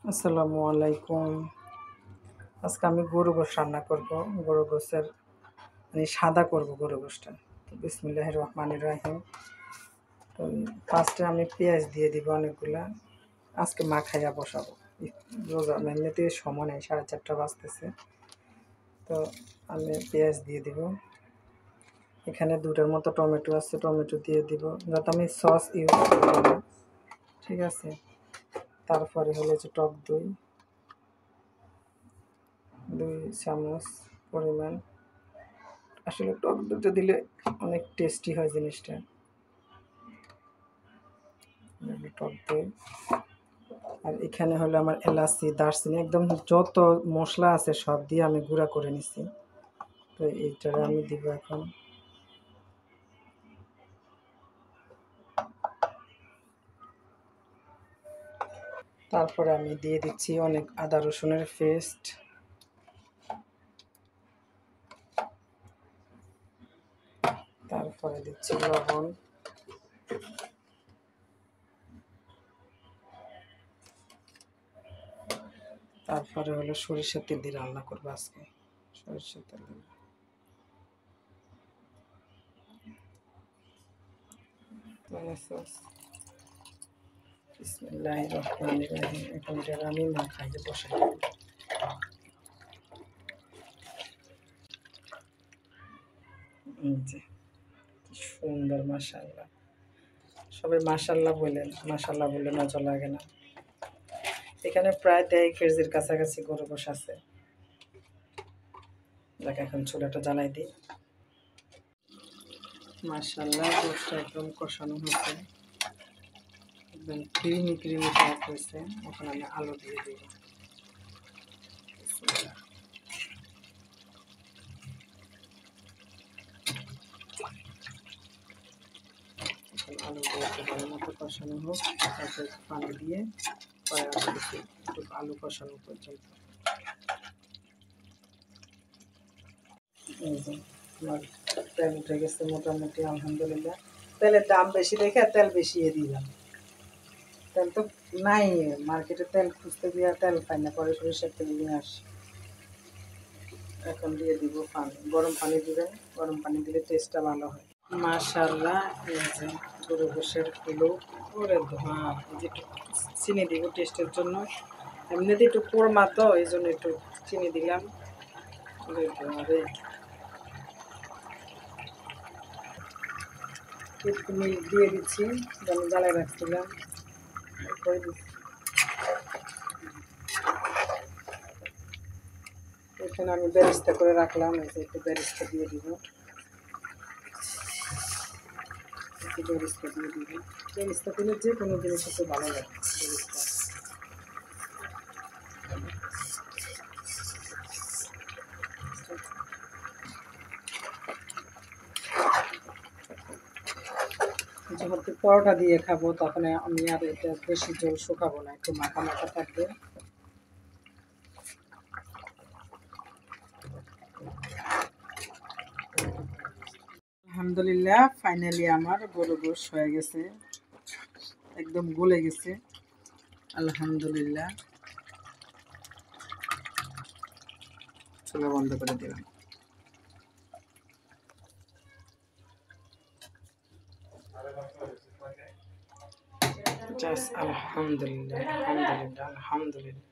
আসসালামু আলাইকুম। আজকে আমি গরু গোশ রান্না করব। গরু গোশের সাদা করব গরু গোশটা। তো বিসমিল্লাহির রহমানির রহিম। তো ফার্স্টে আমি পেঁয়াজ দিয়ে দিব অনেকগুলা। আজকে মাখাইয়া বসাবো। রোজা এমনিতে সময় নেই, 4:30 বাজতেছে। তো আমি পেঁয়াজ দিয়ে দিব। এখানে 2টার মতো টমেটো আছে, টমেটো দিয়ে দিব, যাতে আমি সস ইউজ করব না। ঠিক আছে। তারপরে হলো যে টক দই 2 চামচ পরিমাণ। আসলে টক দইটা দিলে অনেক টেস্টি হয় জিনিসটা। টক দই। আর এখানে হলো আমার এলাচি, দারচিনি, একদম যত মশলা আছে সব দিয়ে আমি গুঁড়া করে নিছি। তো এইটা আমি দিব এখন। তারপরে আমি দিয়ে দিচ্ছি অনেক আদা রসুনের পেস্ট। তারপরে দিচ্ছি লবণ। তারপরে হলো সরিষার তেল দিয়ে রান্না করবো আজকে। সরিষার তেল দিব। বিসমিল্লাহির রহমানির রহিম। এখন এটা আমি মাখাইতে বসাই দেব। এই যে সুন্দর, মাশাআল্লাহ। সবাই মাশাআল্লাহ বলেন, মাশাআল্লাহ বললে মজা লাগে না। এখানে প্রায় 1.5 কেজির কাছাকাছি গরু গোশ আছে। দেখ, এখন চুলাটা জ্বালাই দিই। মাশাআল্লাহ, গোশটা একদম কষানো হয়েছে, একদম ক্রিমি ক্রিমি টাইপ হয়েছে। এখন আমি আলু দিয়ে দিব। এখন আলু দিয়ে একটু ভালো মতো কষানো হোক, তারপর পানি দিয়ে পরে আলু দিচ্ছি একটু আলু কষানো পর্যন্ত। এই যে আমার তেল উঠে গেছে মোটামুটি, আলহামদুলিল্লাহ। তেলের দাম বেশি দেখে তেল বেশি দিলাম। তেল তো নাই, মার্কেটে তেল খুঁজতে গিয়ে তেল পাই না, পরে সরিষার তেল নিয়ে আসি। এখন দিয়ে দিব পানি, গরম পানি দিবেন। গরম পানি দিলে টেস্টটা ভালো হয়। মাশাআল্লাহ, এই যে গরু গোশের কিলো। ওরে ধোঁয়া। এই যে একটু চিনি দিব টেস্টের জন্য। এমনিতে একটু কোরমা তো, এই জন্য একটু চিনি দিলাম। ওরে ধোঁয়া রে। একটু মিল্ক দিয়ে দিচ্ছি, যেন জ্বালায় রাখছিলাম। এখানে আমি বেরেস্তা করে রাখলাম, এই যে একটু বেরেস্তা দিয়ে দিব। একটু বেরেস্তা দিয়ে দিব। বেরেস্তা দিলে যে কোনো জিনিস একটু ভালো লাগে। বেরেস্তা যখন পরোটা দিয়ে খাবো তখন আমি আর এটা বেশি জল শুকাবো না, একটু মাখা মাখা থাকবে। আলহামদুলিল্লাহ, ফাইনালি আমার গরু গোশ হয়ে গেছে, একদম গলে গেছে। আলহামদুলিল্লাহ, চুলা বন্ধ করে দিলাম। জাস্ট আলহামদুলিল্লাহ, আলহামদুলিল্লাহ, আলহামদুলিল্লাহ।